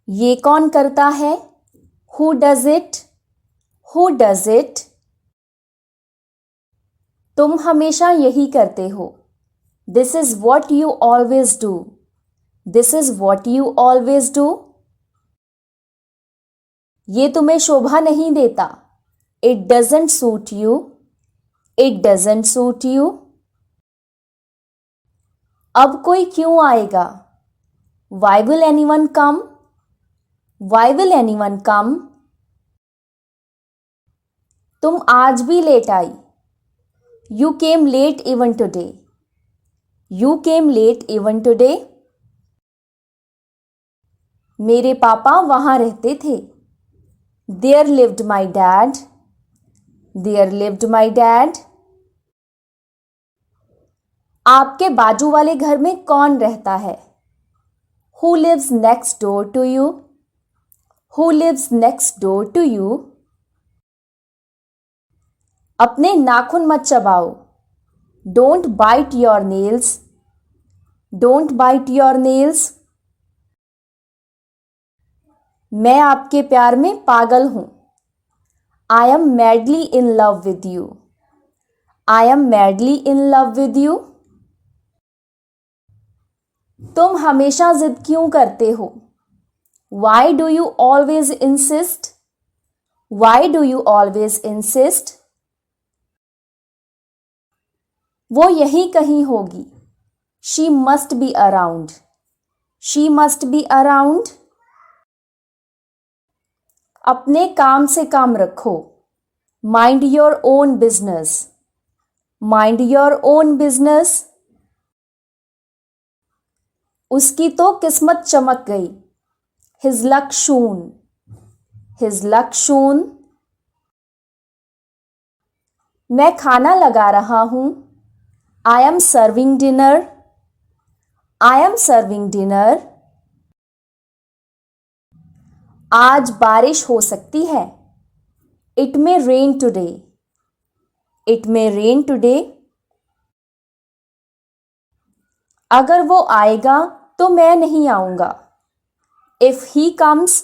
ये कौन करता है? Who does it? Who does it? तुम हमेशा यही करते हो. This is what you always do. This is what you always do. ये तुम्हें शोभा नहीं देता. It doesn't suit you. It doesn't suit you. अब कोई क्यों आएगा? Why will anyone come? Why will anyone come? तुम आज भी लेट आई. You came late even today. You came late even today. मेरे पापा वहां रहते थे. There lived my dad. There lived my dad. आपके बाजू वाले घर में कौन रहता है? Who lives next door to you? Who lives next door to you? अपने नाखून मत चबाओ. Don't bite your nails. Don't bite your nails. मैं आपके प्यार में पागल हूं. I am madly in love with you. I am madly in love with you. तुम हमेशा जिद क्यों करते हो? Why do you always insist? Why do you always insist? वो यहीं कहीं होगी. She must be around. She must be around. अपने काम से काम रखो. Mind your own business. Mind your own business. उसकी तो किस्मत चमक गई. His luck shone. His luck shone. मैं खाना लगा रहा हूं. I am serving dinner. I am serving dinner. आज बारिश हो सकती है. It may rain today. It may rain today. अगर वो आएगा तो मैं नहीं आऊंगा. If he comes,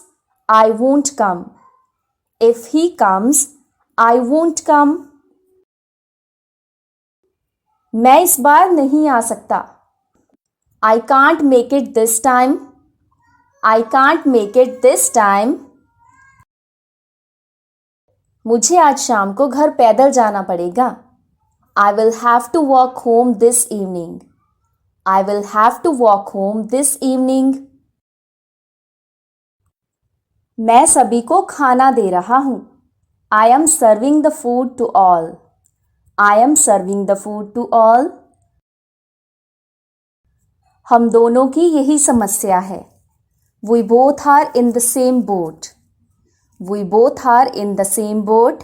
I won't come. If he comes, I won't come. मैं इस बार नहीं आ सकता. I can't make it this time. I can't make it this time. मुझे आज शाम को घर पैदल जाना पड़ेगा. I will have to walk home this evening. I will have to walk home this evening. मैं सभी को खाना दे रहा हूं. I am serving the food to all. I am serving the food to all. हम दोनों की यही समस्या है. We both are in the same boat. We both are in the same boat.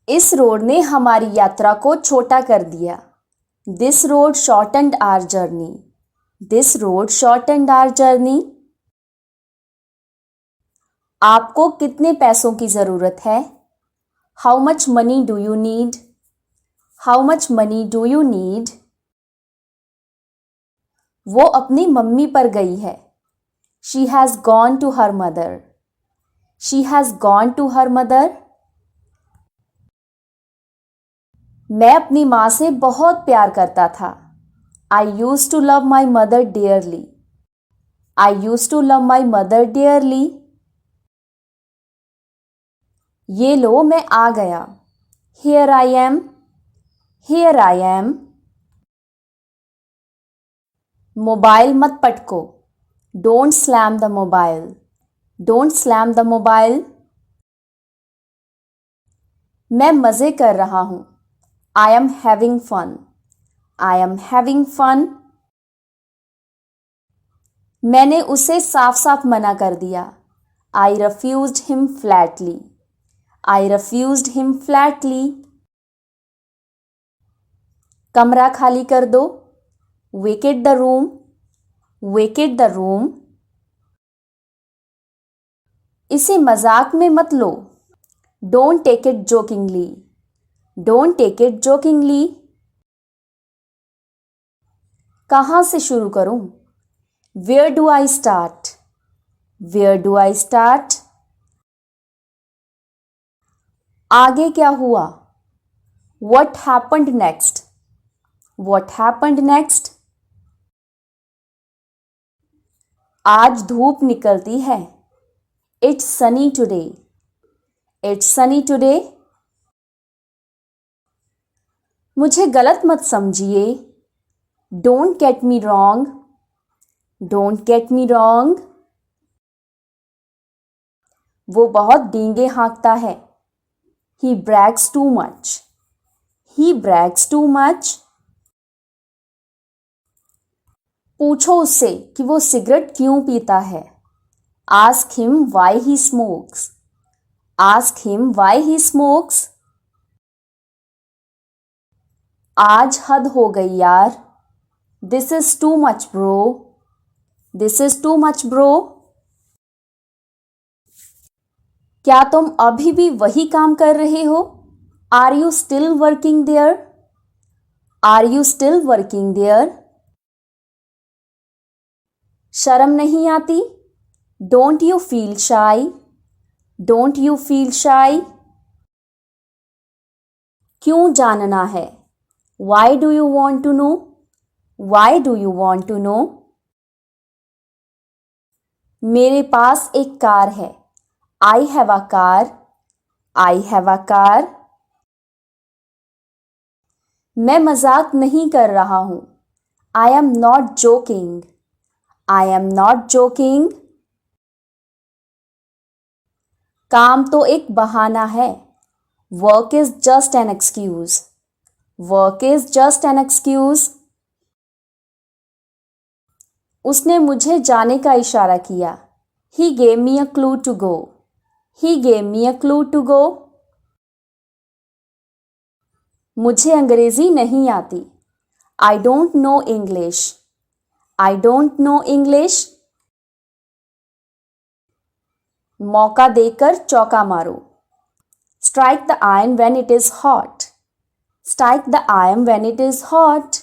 इस रोड ने हमारी यात्रा को छोटा कर दिया. This road shortened our journey. This road shortened our journey. आपको कितने पैसों की जरूरत है? How much money do you need? How much money do you need? वो अपनी मम्मी पर गई है. She has gone to her mother. She has gone to her mother. मैं अपनी माँ से बहुत प्यार करता था. I used to love my mother dearly. I used to love my mother dearly. ये लो मैं आ गया. Here I am. Here I am. Mobile मत पटको. Don't slam the mobile. Don't slam the mobile. मैं मजे कर रहा हूं. I am having fun. I am having fun. मैंने उसे साफ साफ मना कर दिया. I refused him flatly. I refused him flatly. कमरा खाली कर दो. Vacate the room. Vacate the room. इसे मजाक में मत लो. Don't take it jokingly. Don't take it jokingly. कहाँ से शुरू करूं? Where do I start? Where do I start? आगे क्या हुआ? What happened next? What happened next? आज धूप निकलती है. It's sunny today. It's sunny today. मुझे गलत मत समझिए. Don't get me wrong. Don't get me wrong. वो बहुत डींगे हाँकता है. He brags too much. He brags too much. पूछो उससे कि वो सिगरेट क्यों पीता है. Ask him why he smokes. Ask him why he smokes. आज हद हो गई यार. This is too much bro. This is too much bro. क्या तुम अभी भी वही काम कर रहे हो? Are you still working there? Are you still working there? शर्म नहीं आती? Don't you feel shy? Don't you feel shy? क्यों जानना है? Why do you want to know? Why do you want to know? मेरे पास एक कार है. I have a car. I have a car. मैं मजाक नहीं कर रहा हूं. I am not joking. I am not joking. काम तो एक बहाना है. Work is just an excuse. Work is just an excuse. उसने मुझे जाने का इशारा किया. He gave me a clue to go. He gave me a clue to go. मुझे अंग्रेजी नहीं आती. I don't know English. I don't know English. मौका देकर चौका मारो. Strike the iron when it is hot. Strike the iron when it is hot.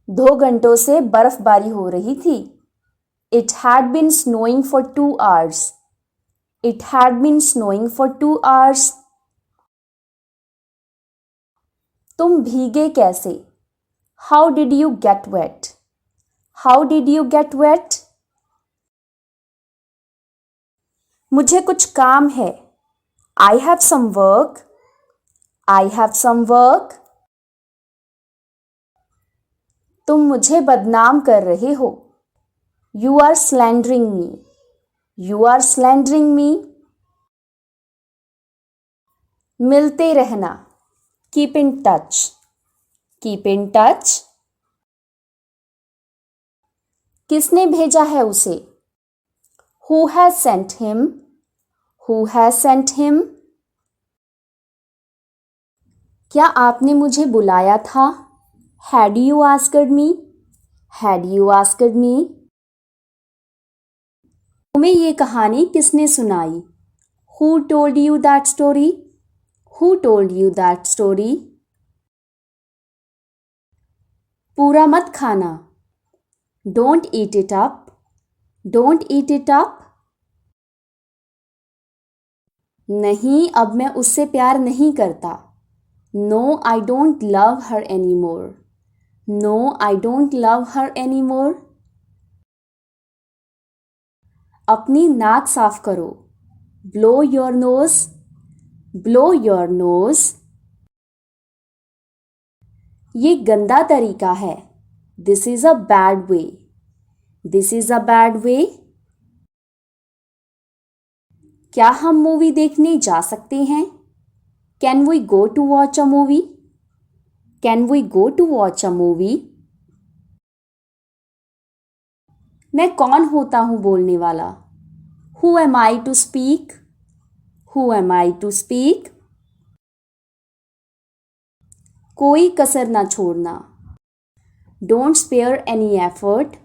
2 घंटों से बर्फबारी हो रही थी. It had been snowing for 2 hours. It had been snowing for 2 hours. तुम भीगे कैसे? How did you get wet? How did you get wet? मुझे कुछ काम है. I have some work. I have some work. तुम मुझे बदनाम कर रहे हो. You are slandering me. You are slandering me. मिलते रहना. Keep in touch. Keep in touch. किसने भेजा है उसे? Who has sent him? Who has sent him? क्या आपने मुझे बुलाया था? Had you asked me? Had you asked me? तुम्हें ये कहानी किसने सुनाई? Who told you that story? Who told you that story? पूरा मत खाना. Don't eat it up. Don't eat it up. नहीं, अब मैं उससे प्यार नहीं करता. No, I don't love her anymore. No, I don't love her anymore. अपनी नाक साफ करो. Blow your nose. Blow your nose. ये गंदा तरीका है. This is a bad way. This is a bad way. क्या हम मूवी देखने जा सकते हैं? Can we go to watch a movie? Can we go to watch a movie? मैं कौन होता हूँ बोलने वाला? Who am I to speak? Who am I to speak? कोई कसर ना छोड़ना. Don't spare any effort.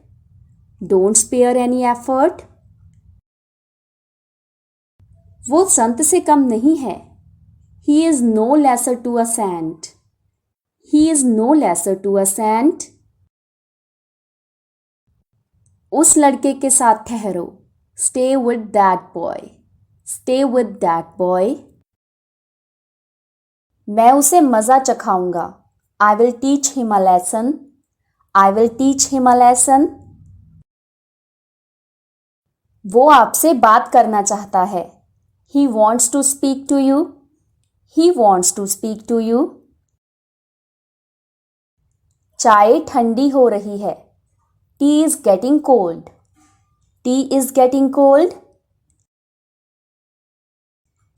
Don't spare any effort. वो संत से कम नहीं है. He is no lesser to a saint. He is no lesser to a saint. उस लड़के के साथ ठहरो. Stay with that boy. Stay with that boy. मैं उसे मज़ा चखाऊंगा. I will teach him a lesson. I will teach him a lesson. वो आपसे बात करना चाहता है. He wants to speak to you. He wants to speak to you. चाय ठंडी हो रही है. Tea is getting cold. Tea is getting cold.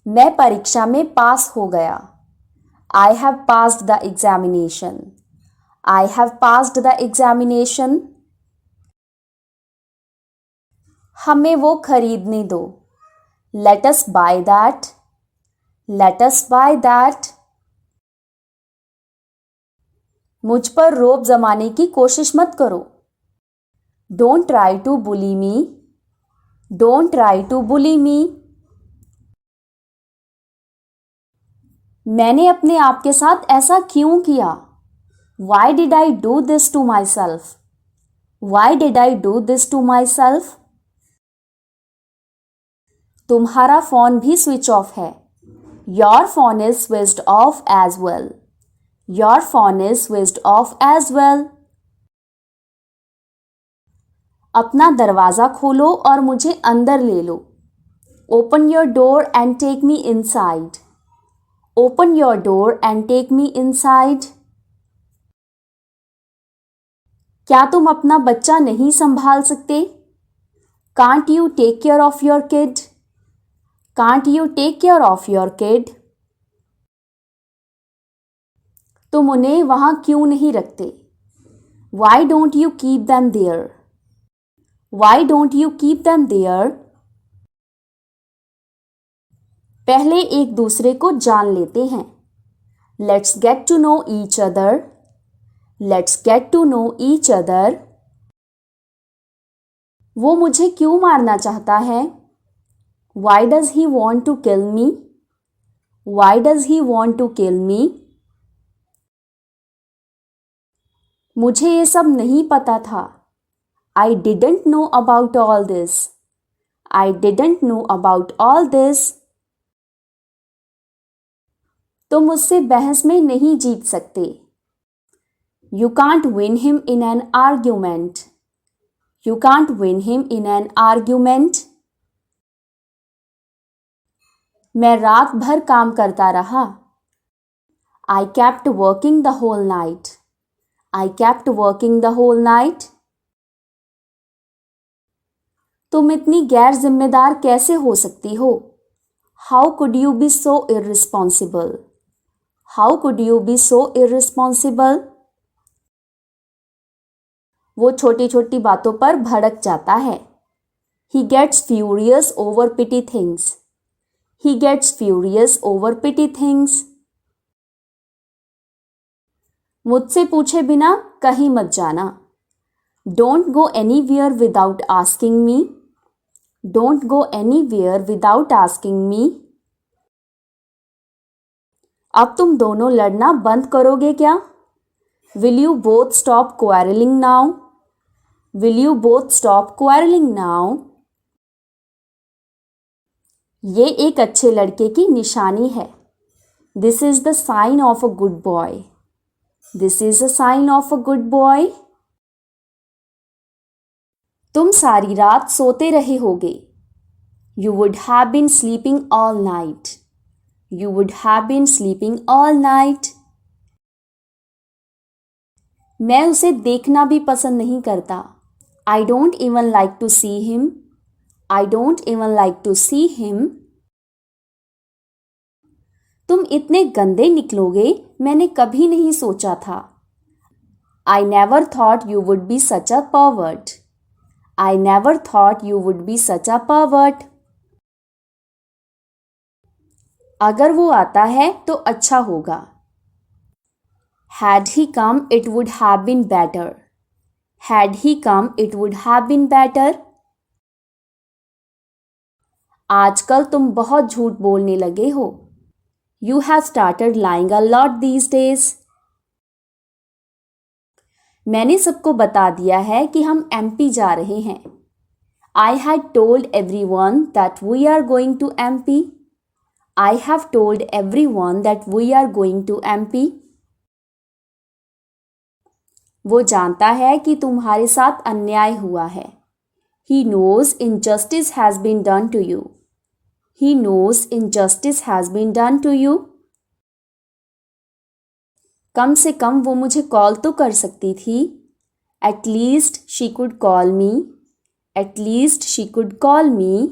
मैं परीक्षा में पास हो गया. I have passed the examination. I have passed the examination. हमें वो खरीदने दो. Let us buy that. Let us buy that. मुझ पर रोब जमाने की कोशिश मत करो. Don't try to bully me. Don't try to bully me. मैंने अपने आप के साथ ऐसा क्यों किया? Why did I do this to myself? Why did I do this to myself? तुम्हारा फोन भी स्विच ऑफ है. Your phone is switched off as well. Your phone is switched off as well. अपना दरवाज़ा खोलो और मुझे अंदर ले लो. Open your door and take me inside. Open your door and take me inside. क्या तुम अपना बच्चा नहीं संभाल सकते? Can't you take care of your kid? Can't you take care of your kid? तुम उन्हें वहां क्यों नहीं रखते? Why don't you keep them there? Why don't you keep them there? पहले एक दूसरे को जान लेते हैं. Let's get to know each other. Let's get to know each other. वो मुझे क्यों मारना चाहता है? Why does he want to kill me? Why does he want to kill me? मुझे ये सब नहीं पता था. I didn't know about all this. I didn't know about all this. तुम मुझसे बहस में नहीं जीत सकते. You can't win him in an argument. You can't win him in an argument. मैं रात भर काम करता रहा. I kept working the whole night. I kept working the whole night. तुम इतनी गैर जिम्मेदार कैसे हो सकती हो? How could you be so irresponsible? How could you be so irresponsible? वो छोटी छोटी बातों पर भड़क जाता है. He gets furious over petty things. He gets furious over petty things. मुझसे पूछे बिना कहीं मत जाना. Don't go anywhere without asking me. Don't go anywhere without asking me. अब तुम दोनों लड़ना बंद करोगे क्या? Will you both stop quarreling now? Will you both stop quarreling now? ये एक अच्छे लड़के की निशानी है. This is the sign of a good boy. This is a sign of a good boy. तुम सारी रात सोते रहे होगे. You would have been sleeping all night. You would have been sleeping all night. मैं उसे देखना भी पसंद नहीं करता. I don't even like to see him. I don't even like to see him. तुम इतने गंदे निकलोगे मैंने कभी नहीं सोचा था. I never thought you would be such a pervert. I never thought you would be such a pervert. अगर वो आता है तो अच्छा होगा. Had he come, it would have been better. Had he come, it would have been better. आजकल तुम बहुत झूठ बोलने लगे हो. You have started lying a lot these days. मैंने सबको बता दिया है कि हम एमपी जा रहे हैं. I had told everyone that we are going to MP. I have told everyone that we are going to MP. वो जानता है कि तुम्हारे साथ अन्याय हुआ है. He knows injustice has been done to you. He knows injustice has been done to you. कम से कम वो मुझे कॉल तो कर सकती थी. At least she could call me. At least she could call me.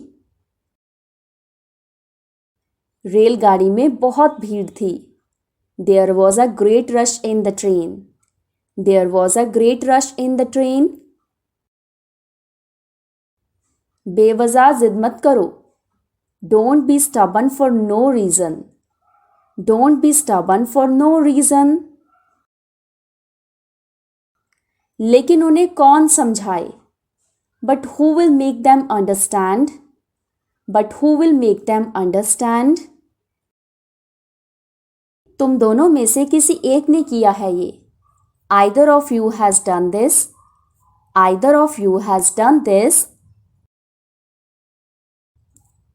रेलगाड़ी में बहुत भीड़ थी. There was a great rush in the train. There was a great rush in the train. बेवजह जिद मत करो. Don't be stubborn for no reason. Don't be stubborn for no reason. लेकिन उन्हें कौन समझाए? But who will make them understand? But who will make them understand? तुम दोनों में से किसी एक ने किया है ये. Either of you has done this. Either of you has done this.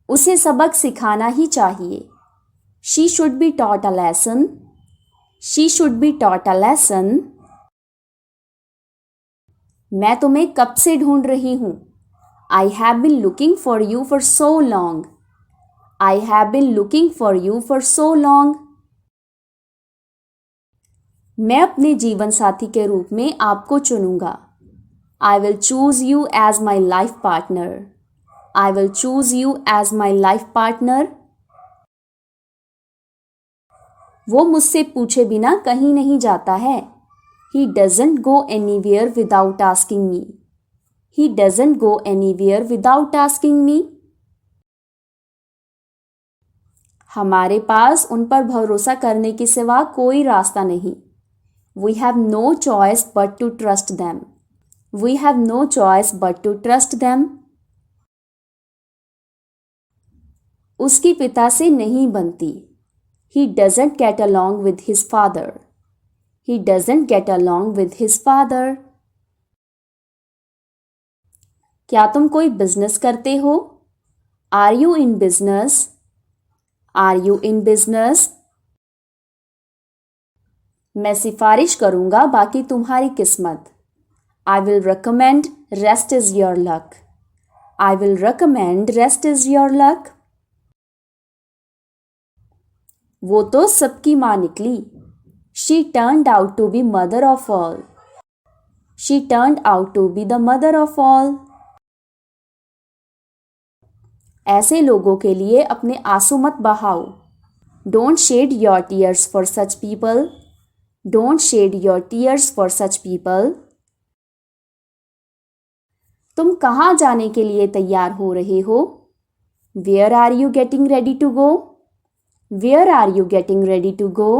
उसे सबक सिखाना ही चाहिए. She should be taught a lesson. She should be taught a lesson. मैं तुम्हें कब से ढूंढ रही हूँ. I have been looking for you for so long. I have been looking for you for so long. मैं अपने जीवन साथी के रूप में आपको चुनूंगा. I will choose you as my life partner. I will choose you as my life partner. वो मुझसे पूछे बिना कहीं नहीं जाता है. He doesn't go anywhere without asking me. He doesn't go anywhere without asking me. हमारे पास उन पर भरोसा करने के सिवा कोई रास्ता नहीं. We have no choice but to trust them. We have no choice but to trust them. उसकी पिता से नहीं बनती. He doesn't get along with his father. He doesn't get along with his father. क्या तुम कोई बिजनेस करते हो? Are you in business? Are you in business? मैं सिफारिश करूंगा बाकी तुम्हारी किस्मत. I will recommend, rest is your luck. I will recommend, rest is your luck. वो तो सबकी माँ निकली. She turned out to be mother of all. She turned out to be the mother of all. ऐसे लोगों के लिए अपने आंसू मत बहाओ. Don't shed your tears for such people. Don't shed your tears for such people. तुम कहाँ जाने के लिए तैयार हो रहे हो? Where are you getting ready to go? Where are you getting ready to go?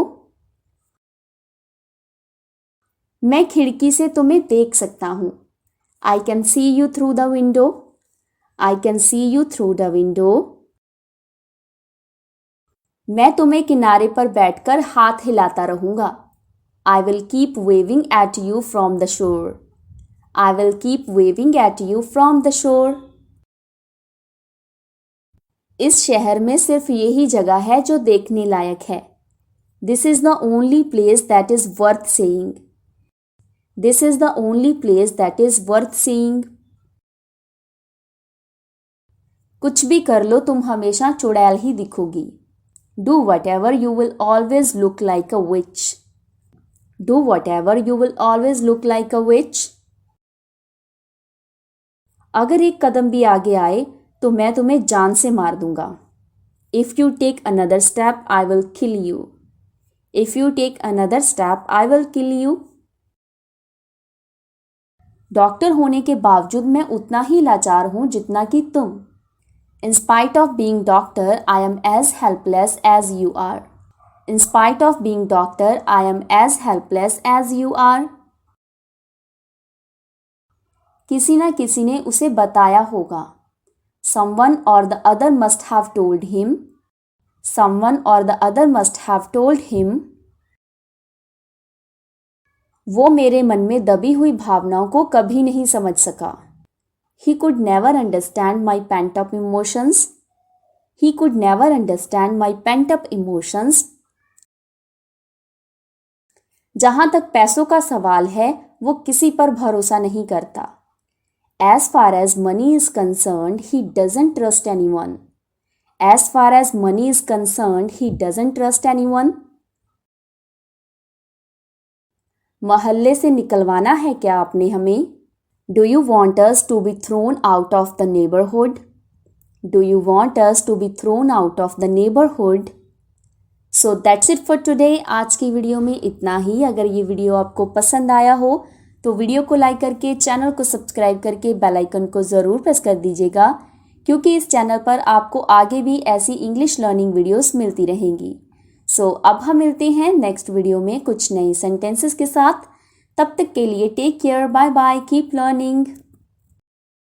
मैं खिड़की से तुम्हें देख सकता हूँ. I can see you through the window. I can see you through the window. मैं तुम्हें किनारे पर बैठकर हाथ हिलाता रहूंगा. I will keep waving at you from the shore. I will keep waving at you from the shore. इस शहर में सिर्फ यही जगह है जो देखने लायक है. This is the only place that is worth seeing. This is the only place that is worth seeing. कुछ भी कर लो तुम हमेशा चुड़ैल ही दिखोगी. Do whatever you will always look like a witch. Do whatever you will always look like a witch. अगर एक कदम भी आगे आए तो मैं तुम्हें जान से मार दूंगा. If you take another step, I will kill you. If you take another step, I will kill you. Doctor होने के बावजूद मैं उतना ही लाचार हूँ जितना कि तुम. In spite of being doctor, I am as helpless as you are. In spite of being doctor, I am as helpless as you are. किसी ना किसी ने उसे बताया होगा. Someone or the other must have told him. Someone or the other must have told him. वो मेरे मन में दबी हुई भावनाओं को कभी नहीं समझ सका. He could never understand my pent-up emotions. He could never understand my pent-up emotions. जहां तक पैसों का सवाल है वो किसी पर भरोसा नहीं करता. As far as money is concerned, he doesn't trust anyone. As far as money is concerned, he doesn't trust anyone. महल्ले से निकलवाना है क्या आपने हमें? Do you want us to be thrown out of the neighborhood? Do you want us to be thrown out of the neighborhood? So that's it for today. आज की video में इतना ही. अगर ये वीडियो आपको पसंद आया हो तो वीडियो को लाइक करके चैनल को सब्सक्राइब करके बेल आइकन को ज़रूर प्रेस कर दीजिएगा, क्योंकि इस चैनल पर आपको आगे भी ऐसी इंग्लिश लर्निंग वीडियोस मिलती रहेंगी. सो अब हम मिलते हैं नेक्स्ट वीडियो में कुछ नए सेंटेंसेस के साथ. तब तक के लिए take care, bye bye, keep learning.